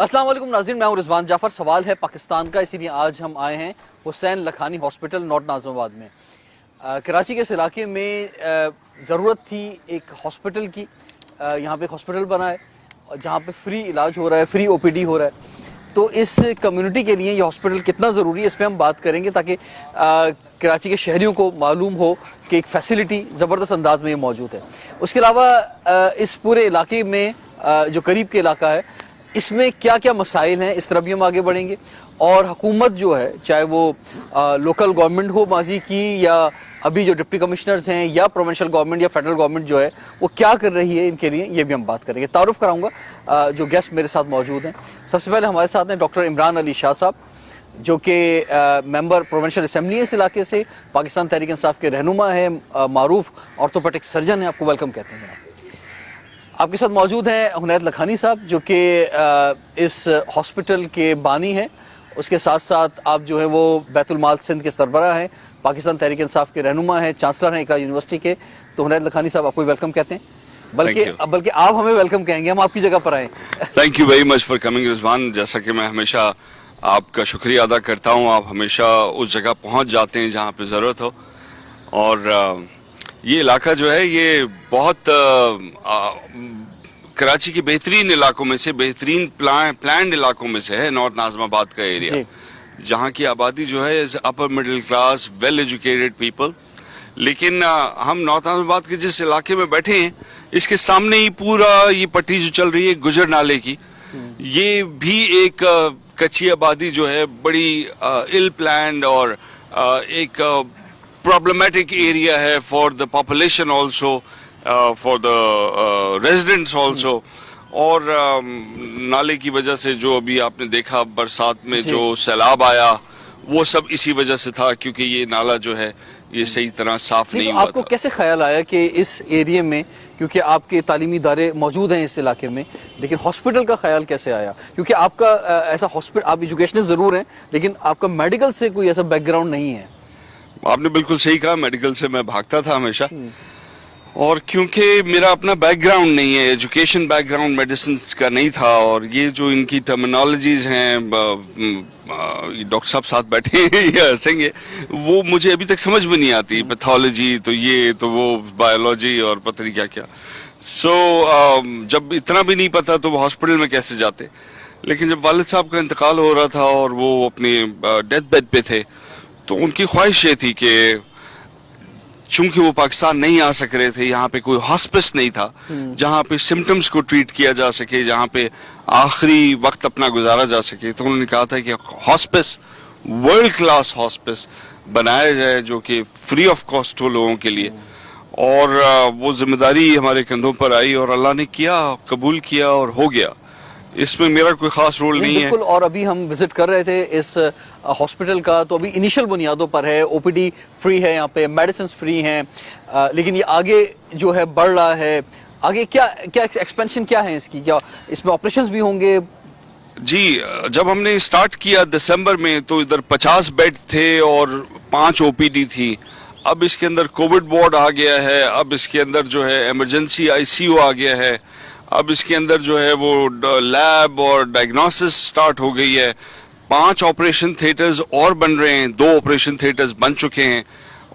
अस्सलाम वालेकुम नाज़रीन, मैं हूं रिजवान जाफर। सवाल है पाकिस्तान का, इसीलिए आज हम आए हैं हुसैन लखानी हॉस्पिटल नॉर्थ नाज़िमाबाद में। कराची के इस इलाके में ज़रूरत थी एक हॉस्पिटल की। यहाँ पे एक हॉस्पिटल बना है जहाँ पे फ्री इलाज हो रहा है, फ्री ओपीडी हो रहा है। तो इस कम्युनिटी के लिए ये हॉस्पिटल कितना ज़रूरी है, इस पर हम बात करेंगे ताकि कराची के शहरियों को मालूम हो कि एक फैसिलिटी ज़बरदस्त अंदाज में ये मौजूद है। उसके अलावा इस पूरे इलाके में जो करीब के इलाका है, इसमें क्या क्या मसाइल हैं, इस तरफ भी हम आगे बढ़ेंगे। और हुकूमत जो है, चाहे वो लोकल गवर्नमेंट हो माजी की, या अभी जो डिप्टी कमिश्नर्स हैं, या प्रोविंशियल गवर्नमेंट या फेडरल गवर्नमेंट जो है वो क्या कर रही है इनके लिए, ये भी हम बात करेंगे। तारुफ कराऊंगा जो गेस्ट मेरे साथ मौजूद हैं। सबसे पहले हमारे साथ हैं डॉक्टर इमरान अली शाह साहब, जो कि मेंबर प्रोविंशियल असम्बली है इस इलाके से, पाकिस्तान तहरीक इंसाफ के रहनुमा है, मारूफ ऑर्थोपेडिक सर्जन है। आपको वेलकम कहते हैं। आपके साथ मौजूद हैं हुनैद लखानी साहब, जो कि इस हॉस्पिटल के बानी हैं। उसके साथ साथ आप जो है वो बैतुल माल सिंध के सरबराह हैं, पाकिस्तान तहरीक इंसाफ के रहनुमा हैं, चांसलर हैं इकरा यूनिवर्सिटी के। तो हुनैद लखानी साहब, आपको वेलकम कहते हैं। बल्कि आप हमें वेलकम कहेंगे, हम आपकी जगह पर आए। Thank you very much for coming Rizwan. जैसा कि मैं हमेशा आपका शुक्रिया अदा करता हूँ, आप हमेशा उस जगह पहुँच जाते हैं जहाँ पे ज़रूरत हो। और ये इलाका जो है ये बहुत कराची के बेहतरीन इलाकों में से, बेहतरीन प्लान्ड इलाकों में से है नॉर्थ नाज़िमाबाद का एरिया, जहाँ की आबादी जो है is upper middle class, well educated people. लेकिन हम नॉर्थ नाज़िमाबाद के जिस इलाके में बैठे हैं, इसके सामने ही पूरा ये पट्टी जो चल रही है गुजर नाले की, ये भी एक कच्ची आबादी जो है बड़ी इल प्लान्ड और एक problematic area है for the population also, for the residents also। और नाले की वजह से जो अभी आपने देखा बरसात में जो सैलाब आया, वो सब इसी वजह से था, क्योंकि ये नाला जो है ये सही तरह साफ नहीं हुआ था। आपको कैसे ख्याल आया कि इस एरिया में, क्योंकि आपके तालीमी इदारे मौजूद हैं इस इलाके में, लेकिन हॉस्पिटल का ख्याल कैसे आया? क्योंकि आपका ऐसा हॉस्पिटल, आप एजुकेशनल ज़रूर हैं, लेकिन आपका मेडिकल से कोई ऐसा बैकग्राउंड नहीं है। आपने बिल्कुल सही कहा, मेडिकल से मैं भागता था हमेशा। और क्योंकि मेरा अपना बैकग्राउंड नहीं है, एजुकेशन बैकग्राउंड मेडिसिन का नहीं था, और ये जो इनकी टर्मिनोलॉजीज हैं, डॉक्टर साहब साथ बैठे हैं ये हंसेंगे, वो मुझे अभी तक समझ में नहीं आती। पैथोलॉजी तो ये तो वो, बायोलॉजी और पता नहीं क्या क्या। जब इतना भी नहीं पता तो वो हॉस्पिटल में कैसे जाते। लेकिन जब वालिद साहब का इंतकाल हो रहा था और वो अपने डेथ बेड पे थे, तो उनकी ख्वाहिश ये थी कि चूंकि वो पाकिस्तान नहीं आ सक रहे थे, यहाँ पे कोई हॉस्पिस नहीं था जहाँ पे सिम्टम्स को ट्रीट किया जा सके, जहाँ पे आखिरी वक्त अपना गुजारा जा सके, तो उन्होंने कहा था कि हॉस्पिस, वर्ल्ड क्लास हॉस्पिस बनाया जाए जो कि फ्री ऑफ कॉस्ट हो लोगों के लिए। और वो जिम्मेदारी हमारे कंधों पर आई और अल्लाह ने किया, कबूल किया और हो गया। इसमें मेरा कोई खास रोल नहीं है। बिल्कुल। और अभी हम विजिट कर रहे थे इस हॉस्पिटल का, तो अभी इनिशियल बुनियादों पर है, ओपीडी फ्री है, यहाँ पे मेडिसिन फ्री हैं, लेकिन ये आगे जो है बढ़ रहा है। आगे क्या क्या एक्सपेंशन क्या है इसकी, क्या इसमें ऑपरेशंस भी होंगे? जी, जब हमने स्टार्ट किया दिसंबर में, तो इधर 50 बेड थे और 5 ओपीडी थी। अब इसके अंदर कोविड वार्ड आ गया है, अब इसके अंदर जो है इमरजेंसी आईसीयू आ गया है, अब इसके अंदर जो है वो लैब और डायग्नोसिस स्टार्ट हो गई है। 5 ऑपरेशन थिएटर्स और बन रहे हैं, 2 ऑपरेशन थिएटर्स बन चुके हैं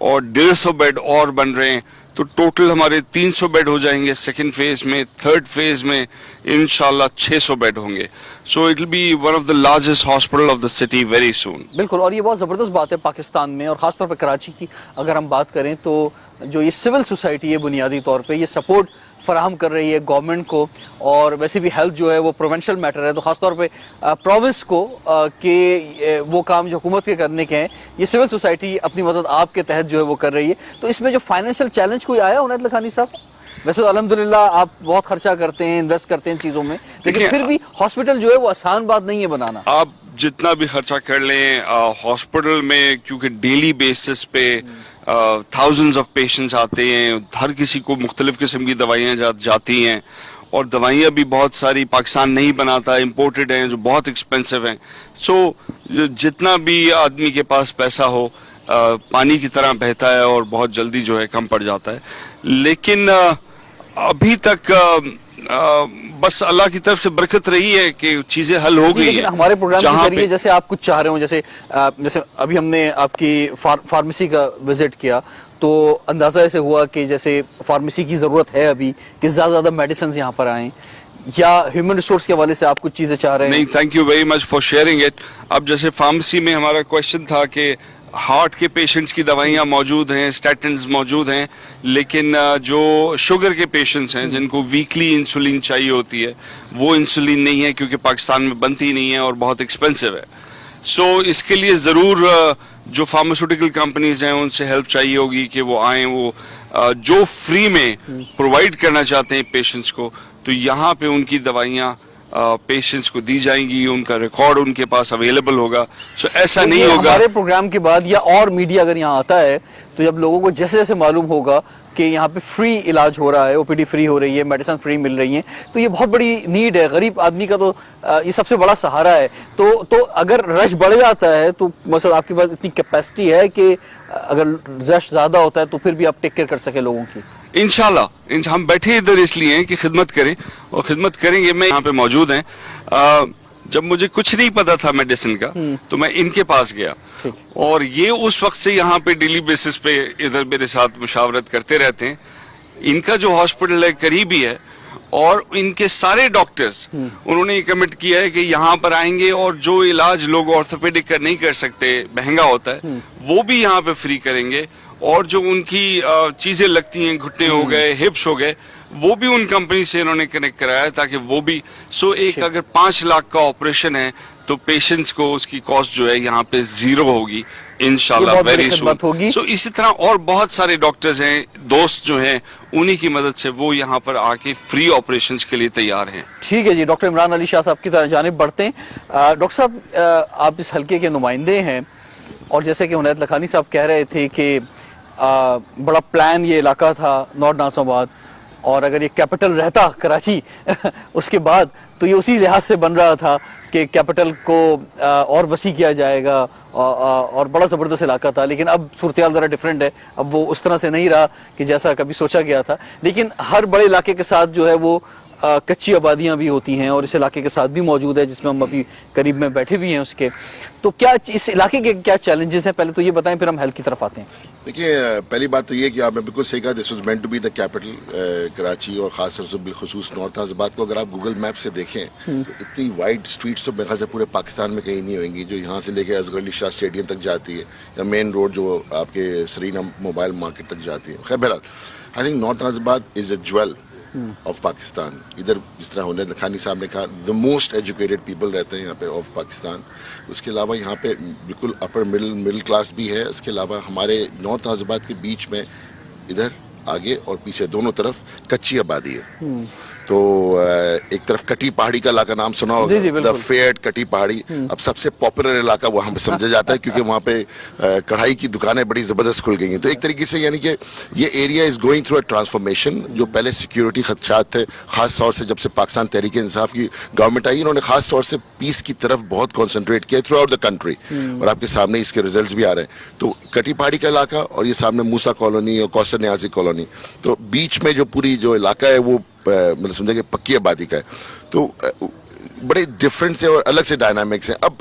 और 150 बेड और बन रहे हैं। तो टोटल हमारे 300 बेड हो जाएंगे सेकंड फेज में। थर्ड फेज में इंशाल्लाह 600 बेड होंगे। So it will be one of the largest hospital of the city very soon. बिल्कुल। और ये बहुत ज़बरदस्त बात है पाकिस्तान में, और ख़ासतौर पर कराची की अगर हम बात करें, तो जो ये सिविल सोसाइटी है बुनियादी तौर पे ये सपोर्ट फराहम कर रही है गवर्नमेंट को। और वैसे भी हेल्थ जो है वो प्रोविंशियल मैटर है, तो ख़ासतौर पे प्रोविंस को के वो काम जो हुकूमत के करने के हैं, ये सिविल सोसाइटी अपनी मदद आपके तहत जो है वो कर रही है। तो इसमें जो फाइनेंशियल चैलेंज कोई आया हुनैद लखानी साहब? वैसे तो अल्हम्दुलिल्लाह आप बहुत खर्चा करते हैं, इन्वेस्ट करते हैं चीज़ों में, लेकिन फिर भी हॉस्पिटल जो है वो आसान बात नहीं है बनाना। आप जितना भी खर्चा कर लें हॉस्पिटल में, क्योंकि डेली बेसिस पे थाउजेंड्स ऑफ पेशेंट्स आते हैं, हर किसी को मुख्तलिफ किस्म की दवाइयाँ जाती हैं, और दवाइयाँ भी बहुत सारी पाकिस्तान नहीं बनाता, इम्पोर्टेड हैं जो बहुत एक्सपेंसिव हैं। सो जितना भी आदमी के पास पैसा हो पानी की तरह बहता है और बहुत जल्दी जो है कम पड़ जाता है। लेकिन अभी तक बस अल्लाह की तरफ से बरकत रही है कि चीजें हल हो गई लेकिन हैं। हमारे प्रोग्राम के जहाँ जरिए जैसे आप कुछ चाह रहे हो, जैसे अभी हमने आपकी फार्मेसी का विजिट किया तो अंदाजा ऐसे हुआ कि जैसे फार्मेसी की ज़रूरत है अभी कि ज़्यादा मेडिसिन यहाँ पर आएँ, या ह्यूमन रिसोर्स के हवाले से आप कुछ चीज़ें चाह रहे हैं? नहीं, thank you very much for sharing it. अब जैसे फार्मेसी में हमारा क्वेश्चन था कि हार्ट के पेशेंट्स की दवाइयाँ मौजूद हैं, स्टैटिन्स मौजूद हैं, लेकिन जो शुगर के पेशेंट्स हैं जिनको वीकली इंसुलिन चाहिए होती है, वो इंसुलिन नहीं है क्योंकि पाकिस्तान में बनती नहीं है और बहुत एक्सपेंसिव है। सो इसके लिए ज़रूर जो फार्मास्यूटिकल कंपनीज हैं उनसे हेल्प चाहिए होगी कि वो आएँ, वो जो फ्री में प्रोवाइड करना चाहते हैं पेशेंट्स को, तो यहाँ पे उनकी दवाइयाँ पेशेंट्स को दी जाएंगी, उनका रिकॉर्ड उनके पास अवेलेबल होगा। सो ऐसा नहीं होगा। हमारे प्रोग्राम के बाद या और मीडिया अगर यहाँ आता है तो जब लोगों को जैसे जैसे मालूम होगा कि यहाँ पे फ्री इलाज हो रहा है, ओपीडी फ्री हो रही है, मेडिसिन फ्री मिल रही है, तो ये बहुत बड़ी नीड है, गरीब आदमी का तो ये सबसे बड़ा सहारा है। तो अगर रश बढ़ जाता है तो मतलब आपके पास इतनी कैपेसिटी है कि अगर रश ज़्यादा होता है तो फिर भी आप टेक केयर कर सके लोगों की? इंशाल्लाह हम बैठे इधर इसलिए हैं कि खिदमत करें और खिदमत करेंगे। मैं यहाँ पे मौजूद हैं। जब मुझे कुछ नहीं पता था मेडिसिन का तो मैं इनके पास गया और ये उस वक्त से यहाँ पे डेली बेसिस पे इधर मेरे साथ मुशावरत करते रहते हैं। इनका जो हॉस्पिटल है करीबी है और इनके सारे डॉक्टर्स उन्होंने ये कमिट किया है कि यहाँ पर आएंगे और जो इलाज लोग ऑर्थोपेडिक का नहीं कर सकते, महंगा होता है, वो भी यहाँ पे फ्री करेंगे। और जो उनकी चीजें लगती हैं, घुटने हो गए, हिप्स हो गए, वो भी उन कंपनी से इन्होंने कनेक्ट कराया ताकि वो भी एक अगर 5 लाख का ऑपरेशन है तो पेशेंट्स को उसकी कॉस्ट जो है यहाँ पे 0 होगी इंशाल्लाह वेरी सून। सो इसी तरह और बहुत सारे डॉक्टर्स हैं, दोस्त जो हैं, उन्हीं की मदद से वो यहाँ पर आके फ्री ऑपरेशंस के लिए तैयार हैं। ठीक है जी, डॉक्टर इमरान अली शाह साहब की जानिब बढ़ते हैं। डॉक्टर साहब, आप इस हल्के के नुमाइंदे हैं और जैसे कि हुनैद लखानी साहब कह रहे थे कि बड़ा प्लान ये इलाका था नॉर्थ नाज़िमाबाद, और अगर ये कैपिटल रहता कराची उसके बाद तो ये उसी लिहाज से बन रहा था कि कैपिटल को और वसी किया जाएगा और बड़ा ज़बरदस्त इलाका था। लेकिन अब सूरत-ए-हाल ज़रा डिफरेंट है, अब वो उस तरह से नहीं रहा कि जैसा कभी सोचा गया था। लेकिन हर बड़े इलाके के साथ जो है वो कच्ची आबादियाँ भी होती हैं और इस इलाके के साथ भी मौजूद है जिसमें हम अभी करीब में बैठे भी हैं उसके। तो क्या इस इलाके के क्या चैलेंजेस हैं, पहले तो ये बताएं, फिर हम हेल्थ की तरफ आते हैं। देखिए, पहली बात तो ये कि आपने बिल्कुल सही कहा, this was meant to be the capital Karachi, और खास तौर से बिलखुसूस नॉर्थ नाज़िमाबाद को अगर आप गूगल मैप से देखें तो इतनी वाइड स्ट्रीट्स तो मेरे ख्याल से पूरे पाकिस्तान में कहीं नहीं होंगी, जो यहाँ से लेके असगर अली शाह स्टेडियम तक जाती है या मेन रोड जो आपके सरीना मोबाइल मार्केट तक जाती है। खैर बहरहाल, I think north Nazimabad is a jewel of Pakistan. इधर जिस तरह हुनैद लखानी साहब ने कहा, द मोस्ट एजुकेटेड पीपल रहते हैं यहाँ पे ऑफ पाकिस्तान। उसके अलावा यहाँ पे बिल्कुल अपर मिडिल क्लास भी है। इसके अलावा हमारे नॉर्थ नाज़िमाबाद के बीच में इधर आगे और पीछे दोनों तरफ कच्ची आबादी है। तो एक तरफ कटी पहाड़ी का इलाका नाम सुना होगा, द फेयर्ड कटी पहाड़ी। अब सबसे पॉपुलर इलाका वहाँ पे समझा जाता है क्योंकि वहाँ पे कढ़ाई की दुकानें बड़ी ज़बरदस्त खुल गई हैं। तो एक तरीके से यानी कि ये area is going through a transformation. जो पहले सिक्योरिटी खदशात थे, ख़ास तौर से जब से पाकिस्तान तहरीक इंसाफ की गवर्नमेंट आई, इन्होंने ख़ास तौर से पीस की तरफ बहुत कॉन्सेंट्रेट किया थ्रू आउट द कंट्री, और आपके सामने इसके रिजल्ट भी आ रहे हैं। तो कटी पहाड़ी का इलाका और ये सामने मूसा कॉलोनी और कौसर न्याजी कॉलोनी, तो बीच में जो पूरी जो इलाका है वो मतलब समझे कि पक्की आबादी का है। तो बड़े डिफरेंट से और अलग से डायनामिक्स हैं। अब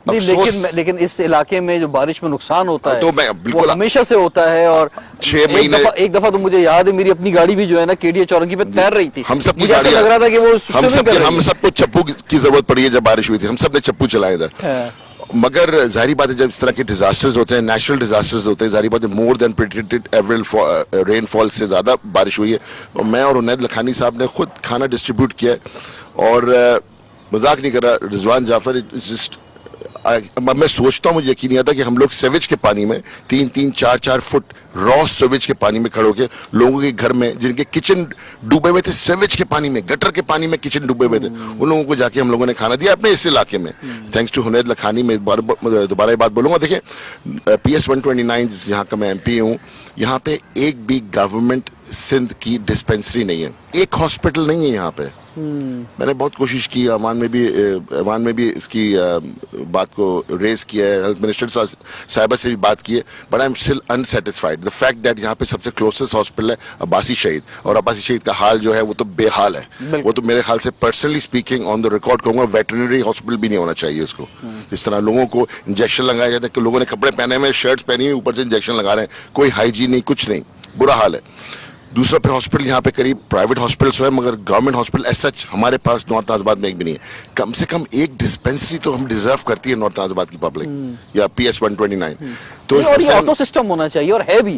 लेकिन इस इलाके में जो बारिश में नुकसान होता है तो मैं बिल्कुल हमेशा से होता है। और 6 महीने एक दफा तो मुझे याद है, मेरी अपनी गाड़ी भी जो है ना केडीए चौरंगी पे तैर रही थी। हम सब मुझे ऐसा लग रहा था कि वो हम सबको चप्पू की जरूरत पड़ी है। जब बारिश हुई थी हम सब ने चप्पू चलाए इधर। मगर जाहिर बात है, जब इस तरह के डिजास्टर्स होते हैं, नेचुरल डिजास्टर्स होते हैं, जाहिर बात है more than predicted average rainfall से ज़्यादा बारिश हुई है। और मैं और हुनैद लखानी साहब ने खुद खाना डिस्ट्रीब्यूट किया है। और मजाक नहीं कर रहा, रिजवान जाफर, इट्स जस्ट मैं सोचता हूँ, मुझे यकीन नहीं आता कि हम लोग सेवेज के पानी में 3-3, 4-4 फुट रॉ सेवेज के पानी में खड़े होकर लोगों के घर में जिनके किचन डूबे हुए थे, सेवेज के पानी में, गटर के पानी में किचन डूबे हुए थे, उन लोगों को जाके हम लोगों ने खाना दिया अपने इस इलाके में। Thanks to Hunaid Lakhani. मैं दोबारा ये बात बोलूँगा। देखिए, PS 129 यहाँ का मैं MP हूँ, यहाँ पे एक भी गवर्नमेंट सिंध की डिस्पेंसरी नहीं है, एक हॉस्पिटल नहीं है यहाँ पे। میں نے بہت کوشش کی, ایوان میں بھی اس کی بات کو ریز کیا ہے, ہیلتھ منسٹر صاحبہ سے بھی بات کی ہے, but I am still unsatisfied the fact that یہاں پہ سب سے کلوزسٹ ہاسپٹل ہے عباسی شہید, اور عباسی شہید کا حال جو ہے وہ تو بے حال ہے. وہ تو میرے خیال سے personally speaking on the record کہوں گا ویٹرنری ہاسپٹل بھی نہیں ہونا چاہیے اس کو. جس طرح لوگوں کو انجیکشن لگایا جاتا ہے کہ لوگوں نے کپڑے پہنے ہوئے, شرٹس پہنی ہوئی, اوپر سے انجیکشن لگا رہے ہیں, کوئی ہائیجین نہیں, کچھ نہیں, برا حال ہے. دوسرا پھر ہاسپٹل یہاں پہ قریب پرائیویٹ ہاسپٹلس ہیں, مگر گورنمنٹ ہاسپٹل ایز سچ ہمارے پاس نارتھ نازم آباد میں ایک بھی نہیں ہے. کم سے کم ایک ڈسپینسری تو ہم ڈیزرو کرتی ہے نارتھ نازم آباد کی پبلک, یا پی ایس 129. تو اور یہ آٹو سسٹم ہونا چاہیے, اور ہے بھی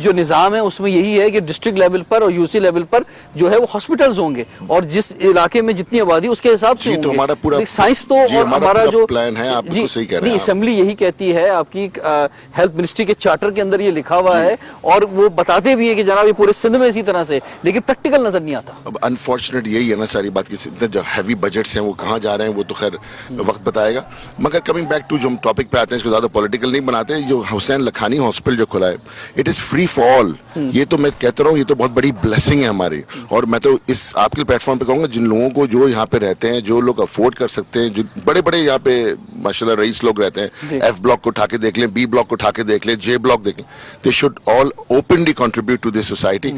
جو نظام ہے اس میں یہی ہے کہ ڈسٹرکٹ لیول پر اور یو سی لیول پر جو ہے وہ ہاسپٹلز ہوں گے, اور جس علاقے میں جتنی آبادی اس کے حساب سے تو ہمارا پورا سائنس تو ہمارا جو پلان ہے, آپ بالکل صحیح کہہ رہے ہیں. اسمبلی یہی کہتی ہے, آپ کی ہیلتھ منسٹری کے چارٹر کے اندر یہ لکھا ہوا ہے, اور وہ بتاتے بھی ہے کہ جناب یہ پورے سندھ میں اسی طرح سے, لیکن پریکٹیکل نظر نہیں آتا. اب انفارچونیٹ یہی ہے نا ساری بات, کہ اتنے جو ہیوی بجٹس ہیں وہ کہاں جا رہے ہیں وہ تو خیر وقت بتائے گا. مگر کمنگ بیک ٹو جو ہم ٹاپک پہ آتے ہیں, اس کو زیادہ پولیٹیکل نہیں بناتے. جو حسین لکھانی ہاسپٹل جو کھلا ہے, it is free for all. یہ تو میں کہتا رہا ہوں, یہ تو بہت بڑی بلیسنگ ہے ہماری. اور میں تو اس آپ کے پلیٹ فارم پہ کہوں گا, جن لوگوں کو جو یہاں پہ رہتے ہیں, جو لوگ افورڈ کر سکتے ہیں, جو بڑے بڑے یہاں پہ ماشاءاللہ رئیس لوگ رہتے ہیں, ایف بلاک کو اٹھا کے دیکھ لیں, بی بلاک کو اٹھا کے دیکھ لیں, جے بلاک دیکھ لیں, they should all openly contribute to this society.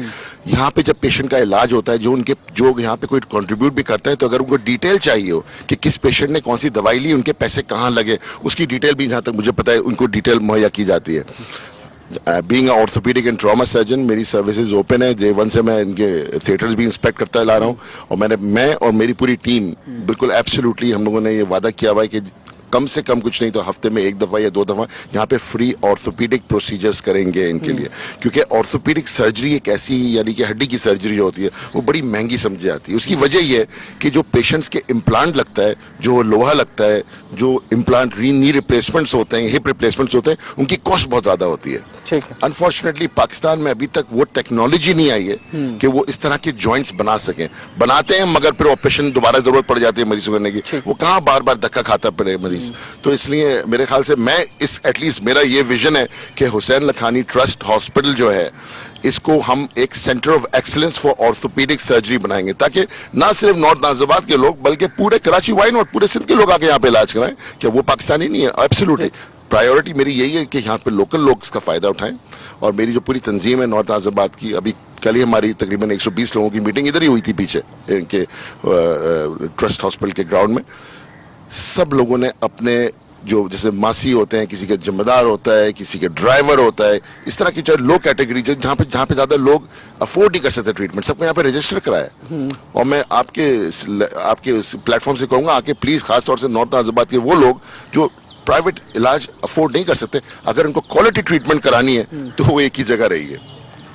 یہاں پہ جب پیشنٹ کا علاج ہوتا ہے, جو یہاں پہ کوئی کنٹریبیوٹ بھی کرتا ہے, تو اگر ان کو ڈیٹیل چاہیے ہو کہ کس پیشنٹ نے کون سی دوائی لی, ان کے پیسے کہاں لگے, اس کی ڈیٹیل بھی جہاں تک مجھے پتا ہے ان کو ڈیٹیل مہیا کی جاتی ہے. Being a orthopaedic and trauma surgeon, میری سروسز اوپن ہے. ڈے ون سے میں ان کے تھیٹرز بھی انسپیکٹ کرتا لا رہا ہوں, اور میں اور میری پوری ٹیم بالکل ایبسلیوٹلی ہم لوگوں نے یہ وعدہ کیا ہوا ہے کہ کم سے کم کچھ نہیں تو ہفتے میں ایک دفعہ یا 2 دفعہ یہاں پہ فری آرتھوپیڈک پروسیجرز کریں گے ان کے لیے. کیونکہ آرتھوپیڈک سرجری ایک ایسی, یعنی کہ ہڈی کی سرجری جو ہوتی ہے وہ بڑی مہنگی سمجھی جاتی ہے. اس کی وجہ یہ ہے کہ جو پیشنٹس کے امپلانٹ لگتا ہے, جو لوہا لگتا ہے, جو امپلانٹ نی ریپلیسمنٹس ہوتے ہیں, ہپ ریپلیسمنٹس ہوتے ہیں, ان کی کاسٹ بہت زیادہ ہوتی ہے. انفارچونیٹلی پاکستان میں ابھی تک وہ ٹیکنالوجی نہیں آئی ہے کہ وہ اس طرح کے جوائنٹس بنا سکیں. بناتے ہیں مگر پھر آپریشن دوبارہ ضرورت پڑ جاتی ہے مریض کو کرنے کی, وہ کہاں بار بار دھکا کھاتا پڑے مریض. تو اس لیے میرے خیال سے میں ایٹ لیسٹ میرا یہ ویژن ہے کہ حسین لکھانی ٹرسٹ ہاسپٹل جو ہے, اس کو ہم ایک centre of excellence for orthopaedic surgery بنائیں گے, تاکہ نہ صرف نارتھ نازم آباد کے لوگ بلکہ پورے کراچی, وائی ناٹ پورے سندھ کے لوگ آ کے یہاں پہ علاج کرائیں. کہ وہ پاکستانی نہیں ہے, ایبسلیوٹلی پرائیورٹی میری یہی ہے کہ یہاں پہ لوکل لوگ اس کا فائدہ اٹھائیں. اور میری جو پوری تنظیم ہے نارتھ نازم آباد کی, ابھی کل ہی ہماری تقریباً 120 لوگوں کی میٹنگ ادھر ہی ہوئی تھی پیچھے ان کے ٹرسٹ ہاسپٹل کے گراؤنڈ میں. سب لوگوں نے اپنے جو جیسے ماسی ہوتے ہیں, کسی کا ذمہ دار ہوتا ہے, کسی کا ڈرائیور ہوتا ہے, اس طرح کی جو لو کیٹیگری جہاں پہ زیادہ لوگ افورڈ نہیں کر سکتے ٹریٹمنٹ, سب کو یہاں پہ رجسٹر کرایا. اور میں آپ کے پلیٹ فارم سے کہوں گا, آ کے پلیز خاص طور سے نارتھ نازم آباد کے وہ لوگ جو پرائیویٹ علاج افورڈ نہیں کر سکتے, اگر ان کو کوالٹی ٹریٹمنٹ کرانی ہے تو وہ ایک ہی جگہ رہی ہے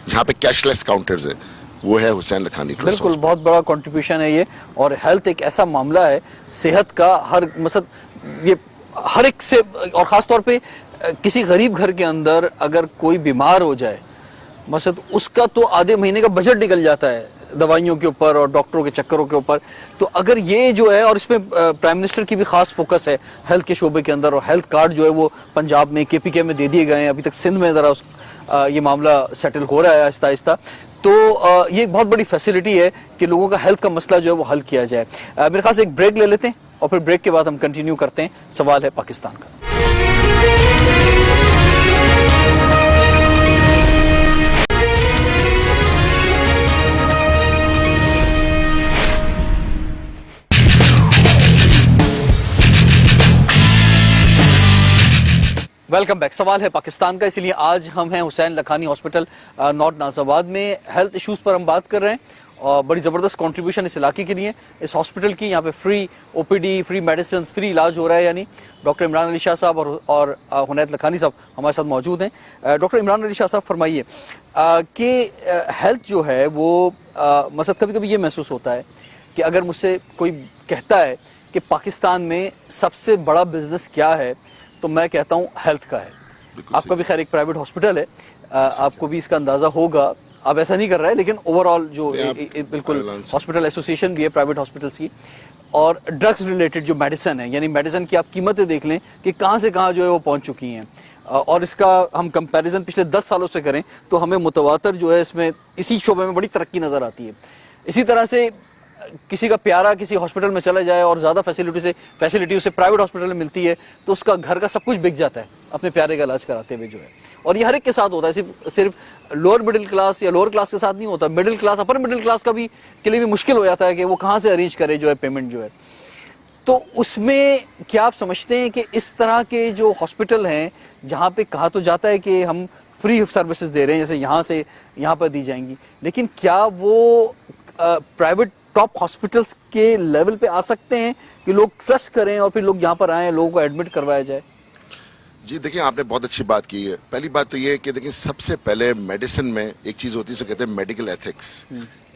جہاں پہ کیش لیس کاؤنٹرز ہیں, وہ ہے حسین لکھانی ٹرسٹ. بالکل بہت بڑا کنٹریبیوشن ہے یہ, اور ہیلتھ ایک ایسا معاملہ ہے, صحت کا یہ ہر ایک سے, اور خاص طور پہ کسی غریب گھر کے اندر اگر کوئی بیمار ہو جائے, مثلا اس کا تو آدھے مہینے کا بجٹ نکل جاتا ہے دوائیوں کے اوپر اور ڈاکٹروں کے چکروں کے اوپر. تو اگر یہ جو ہے, اور اس میں پرائم منسٹر کی بھی خاص فوکس ہے ہیلتھ کے شعبے کے اندر, اور ہیلتھ کارڈ جو ہے وہ پنجاب میں کے پی کے میں دے دیے گئے ہیں, ابھی تک سندھ میں ذرا یہ معاملہ سیٹل ہو رہا ہے آہستہ آہستہ. تو یہ ایک بہت بڑی فیسلٹی ہے کہ لوگوں کا ہیلتھ کا مسئلہ جو ہے وہ حل کیا جائے. میرے خیال سے ایک بریک لے لیتے ہیں, اور پھر بریک کے بعد ہم کنٹینیو کرتے ہیں سوال ہے پاکستان کا. Welcome back. سوال ہے پاکستان کا, اس لیے آج ہم ہیں حسین لکھانی ہاسپٹل نارتھ نازم آباد میں. ہیلتھ ایشوز پر ہم بات کر رہے ہیں, اور بڑی زبردست کنٹریبیوشن اس علاقے کے لیے, اس ہاسپٹل کی. یہاں پہ free O P D, free medicine, free علاج ہو رہا ہے. یعنی ڈاکٹر عمران علی شاہ صاحب اور حنیت لکھانی صاحب ہمارے ساتھ موجود ہیں. ڈاکٹر عمران علی شاہ صاحب, فرمائیے کہ ہیلتھ جو ہے وہ مثلا کبھی کبھی یہ محسوس ہوتا ہے کہ اگر مجھ سے کوئی کہتا ہے کہ پاکستان میں سب سے بڑا بزنس کیا ہے, تو میں کہتا ہوں ہیلتھ کا ہے. آپ کا بھی خیر ایک پرائیویٹ ہاسپٹل ہے, آپ کو بھی اس کا اندازہ ہوگا, آپ ایسا نہیں کر رہے ہیں, لیکن اوور آل جو بالکل ہاسپٹل ایسوسیشن بھی ہے پرائیویٹ ہاسپٹلس کی. اور ڈرگس ریلیٹڈ جو میڈیسن ہے, یعنی میڈیسن کی آپ قیمتیں دیکھ لیں کہ کہاں سے کہاں جو ہے وہ پہنچ چکی ہیں, اور اس کا ہم کمپیریزن پچھلے 10 سالوں سے کریں تو ہمیں متواتر جو ہے اس میں اسی شعبے میں بڑی ترقی نظر آتی ہے. اسی طرح سے किसी का प्यारा किसी हॉस्पिटल में चला जाए और ज़्यादा फैसिलिटी उसे प्राइवेट हॉस्पिटल में मिलती है तो उसका घर का सब कुछ बिक जाता है अपने प्यारे का इलाज कराते हुए जो है। और ये हर एक के साथ होता है, सिर्फ लोअर मिडिल क्लास या लोअर क्लास के साथ नहीं होता, middle class upper middle class का भी के लिए भी मुश्किल हो जाता है कि वो कहाँ से अरेंज करे जो है पेमेंट जो है। तो उसमें क्या आप समझते हैं कि इस तरह के जो हॉस्पिटल हैं जहाँ पे कहा तो जाता है कि हम फ्री सर्विसेज दे रहे हैं, जैसे यहाँ से यहाँ पर दी जाएंगी, लेकिन क्या वो प्राइवेट टॉप हॉस्पिटल्स के लेवल पे आ सकते हैं कि लोग ट्रस्ट करें और फिर लोग यहाँ पर आएँ, लोगों को एडमिट करवाया जाए? जी देखिए, आपने बहुत अच्छी बात की है। पहली बात तो ये है कि देखिए सबसे पहले मेडिसिन में एक चीज़ होती है जिसे कहते हैं मेडिकल एथिक्स।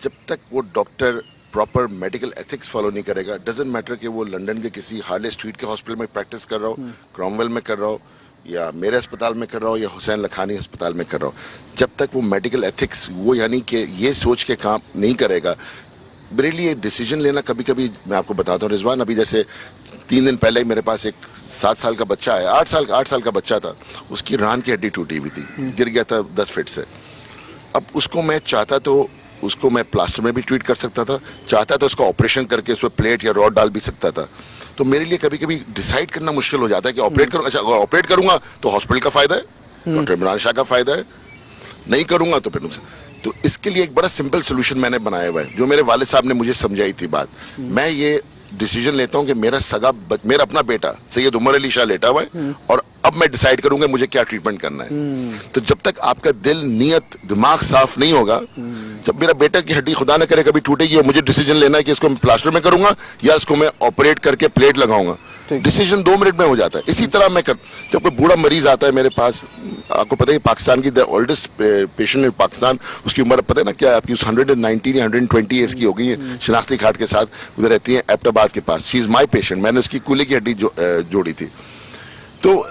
जब तक वो doctor proper medical ethics follow नहीं करेगा, डजेंट मैटर कि वो लंदन के किसी हार्ले स्ट्रीट के हॉस्पिटल में प्रैक्टिस कर रहा हो, क्रॉमवेल में कर रहा हो, या मेरे अस्पताल में कर रहा हो, या हुसैन लखानी अस्पताल में कर रहा हो, जब तक वो मेडिकल एथिक्स वो यानी कि ये सोच के काम नहीं करेगा। मेरे लिए डिसीजन लेना कभी कभी, मैं आपको बताता हूँ रिजवान, अभी जैसे 3 दिन पहले मेरे पास एक 7 साल का बच्चा है, 8 साल का बच्चा था, उसकी रान की हड्डी टूटी हुई थी, गिर गया था 10 फीट से। अब उसको मैं चाहता तो उसको मैं प्लास्टर में भी ट्रीट कर सकता था, चाहता तो उसका ऑपरेशन करके उस पर प्लेट या रॉड डाल भी सकता था। तो मेरे लिए कभी कभी डिसाइड करना मुश्किल हो जाता है कि ऑपरेट करूँ, अच्छा अगर ऑपरेट करूंगा तो हॉस्पिटल का फायदा है, डॉक्टर इमरान शाह का फायदा है, नहीं करूंगा तो फिर नुकसान। तो इसके लिए एक बड़ा सिंपल सोल्यूशन मैंने बनाया हुआ है, जो मेरे वालिद साहब ने मुझे समझाई थी बात। मैं ये डिसीजन लेता हूँ कि मेरा अपना बेटा सैयद उमर अली शाह लेटा हुआ है और अब मैं डिसाइड करूंगा मुझे क्या ट्रीटमेंट करना है। तो जब तक आपका दिल, नियत, दिमाग साफ नहीं होगा, जब मेरा बेटा की हड्डी खुदा न करे कभी टूटेगी और मुझे डिसीजन लेना है कि इसको मैं प्लास्टर में करूंगा या इसको मैं ऑपरेट करके प्लेट लगाऊंगा, डिसीजन 2 मिनट में हो जाता है। इसी तरह मैं जब कोई बूढ़ा मरीज आता है मेरे पास, आपको पता है पाकिस्तान की the oldest patient in Pakistan, उसकी उम्र पता है ना क्या आपकी, 119 या 120 ईयर्स की हो गई है, शनाख्ती कार्ड के साथ उधर रहती है एबटाबाद के पास। शी इज माई पेशेंट, मैंने उसकी कूल्हे की हड्डी जोड़ी थी। तो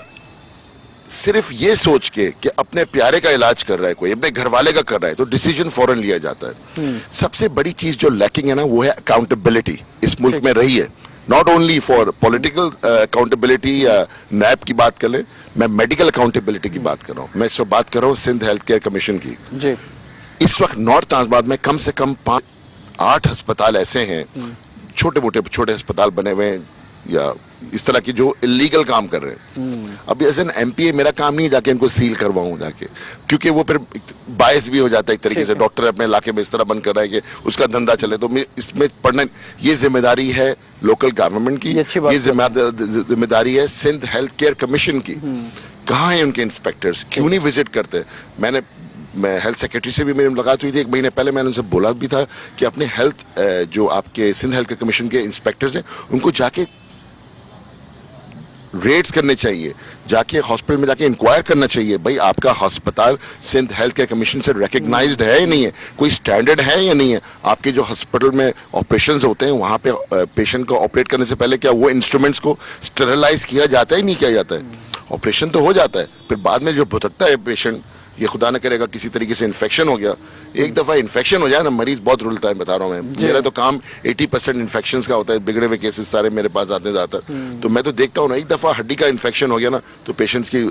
सिर्फ ये सोच के कि अपने प्यारे का इलाज कर रहा है कोई, अपने घर वाले का कर रहा है, तो डिसीजन फौरन लिया जाता है। सबसे बड़ी चीज जो लैकिंग है ना, वो है अकाउंटेबिलिटी। इस मुल्क में रही है, not only for political accountability या नैब की बात कर ले, मैं मेडिकल अकाउंटेबिलिटी की बात कर रहा हूँ। मैं इस वक्त बात कर रहा हूँ सिंध हेल्थ केयर कमीशन की जी। इस वक्त नॉर्थ नाज़बाद में कम से कम 5-8 अस्पताल ऐसे हैं, छोटे अस्पताल बने हुए हैं या इस तरह की, जो इलीगल काम कर रहे हैं। अब एज एन एमपीए मेरा काम नहीं जाके इनको सील करवाऊं जाके, क्योंकि वो फिर बायस भी हो जाता है एक तरीके से। डॉक्टर अपने इलाके में इस तरह बंद कर रहा है कि उसका धंधा चले, तो इसमें पढ़ना, ये जिम्मेदारी है लोकल गवर्नमेंट की, ये जिम्मेदारी है सिंध हेल्थ केयर कमीशन की। कहाँ है उनके इंस्पेक्टर्स, क्यों नहीं विजिट करते? मैं हेल्थ सेक्रेटरी से भी मेरी मुलाकात हुई थी 1 महीने पहले, मैंने उनसे बोला भी था कि अपने हेल्थ जो आपके सिंध हेल्थ केयर कमीशन के इंस्पेक्टर्स हैं उनको जाके रेड्स करने चाहिए, जाके हॉस्पिटल में जाके इंक्वायर करना चाहिए, भाई आपका अस्पताल सिंध हेल्थ केयर कमीशन से रिकग्नाइज्ड है या नहीं है, कोई स्टैंडर्ड है या नहीं है। आपके जो हॉस्पिटल में ऑपरेशंस होते हैं वहाँ पे पेशेंट को ऑपरेट करने से पहले क्या वो इंस्ट्रूमेंट्स को स्टेरिलाइज किया जाता है, नहीं किया जाता है? ऑपरेशन तो हो जाता है, फिर बाद में जो भुगतता है पेशेंट, ये खुदा न करेगा किसी तरीके से इन्फेक्शन हो गया, एक दफ़ा इन्फेक्शन हो जाए ना, मरीज बहुत रुलता है, बता रहा हूँ मैं। मेरा तो काम 80% इन्फेक्शंस का होता है, बिगड़े हुए केसेस सारे मेरे पास आते हैं ज़्यादातर। तो मैं तो देखता हूँ ना, एक दफ़ा हड्डी का इन्फेक्शन हो गया ना तो पेशेंट्स की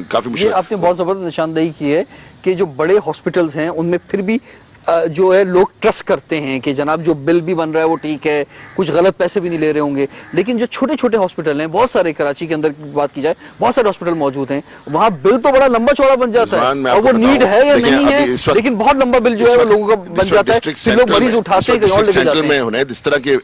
काफ़ी मुश्किल। आपने बहुत ज़बरदस्त निशानदेही की है कि जो बड़े हॉस्पिटल्स हैं उनमें फिर भी जो है लोग ट्रस्ट करते हैं कि जनाब जो बिल भी बन रहा है वो ठीक है, कुछ गलत पैसे भी नहीं ले रहे होंगे। लेकिन जो छोटे छोटे हॉस्पिटल हैं, बहुत सारे, कराची के अंदर की बात की जाए बहुत सारे हॉस्पिटल मौजूद हैं, वहाँ बिल तो बड़ा लंबा चौड़ा बन जाता है और वो नीड है या नहीं है, लेकिन बहुत लंबा बिल जो है वो लोगों का बन जाता है, फिर लोग मरीज उठाते हैं कहीं और लेके जाते हैं। इस तरह के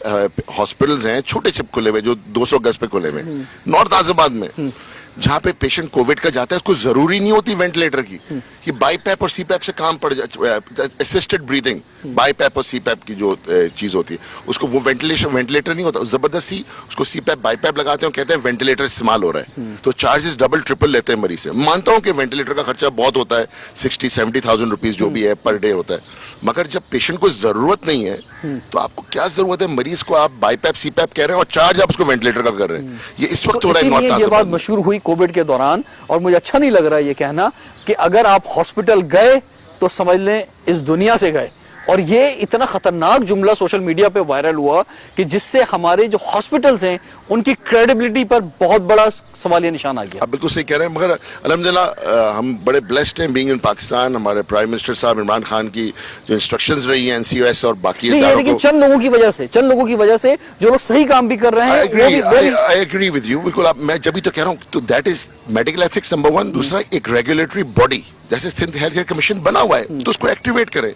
हॉस्पिटल्स हैं छोटे छिप खुले हुए, जो 200 गज पे खुले हुए नॉर्थ नाज़बाद में, जहाँ पे पेशेंट कोविड का जाता है उसको जरूरी नहीं होती वेंटिलेटर की, कि बाईपैप और सीपैप से काम पड़ जाए, असिस्टेड ब्रीदिंग, बाईपैप और सीपैप की जो चीज होती है उसको, वो वेंटिलेटर नहीं होता, जबरदस्ती उसको सीपैप बाईपैप लगाते हैं, कहते हैं वेंटिलेटर इस्तेमाल हो रहा है, तो चार्जेस डबल ट्रिपल लेते हैं मरीज से। मानता हूँ कि वेंटिलेटर का खर्चा बहुत होता है, 60-70,000 रुपीज जो भी है पर डे होता है, मगर जब पेशेंट को जरूरत नहीं है तो आपको क्या जरूरत है? मरीज को आप बाईपैप सीपैप कह रहे हैं और चार्ज आप उसको वेंटिलेटर का कर रहे हैं। ये इस वक्त हो रहा है नॉर्थ नाज़बाद। ये बात मशहूर हुई कोविड के दौरान, और मुझे अच्छा नहीं लग रहा है ये कहना कि अगर आप हॉस्पिटल गए तो समझ लें इस दुनिया से गए, और ये इतना खतरनाक जुमला सोशल मीडिया पे वायरल हुआ कि जिससे हमारे जो हॉस्पिटल्स हैं उनकी क्रेडिबिलिटी पर बहुत बड़ा सवालिया निशान आ गया। आप बिल्कुल सही कह रहे हैं, मगर अल्हम्दुलिल्लाह हम बड़े ब्लेस्ड हैं बीइंग इन पाकिस्तान। हमारे प्राइम मिनिस्टर साहब इमरान खान की जो इंस्ट्रक्शंस रही हैं एनसीओएस और बाकी नहीं, ये इदारों लेकिन को, चंद लोगों की वजह से जो लोग सही काम भी कर रहे हैं वो भी आई एग्री विद यू, बिल्कुल। मैं जब भी तो कह रहा हूँ, तो that is medical ethics number 1। दूसरा, एक रेगुलेटरी बॉडी जैसे सिंध हेल्थ केयर कमीशन बना हुआ है तो उसको एक्टिवेट करें।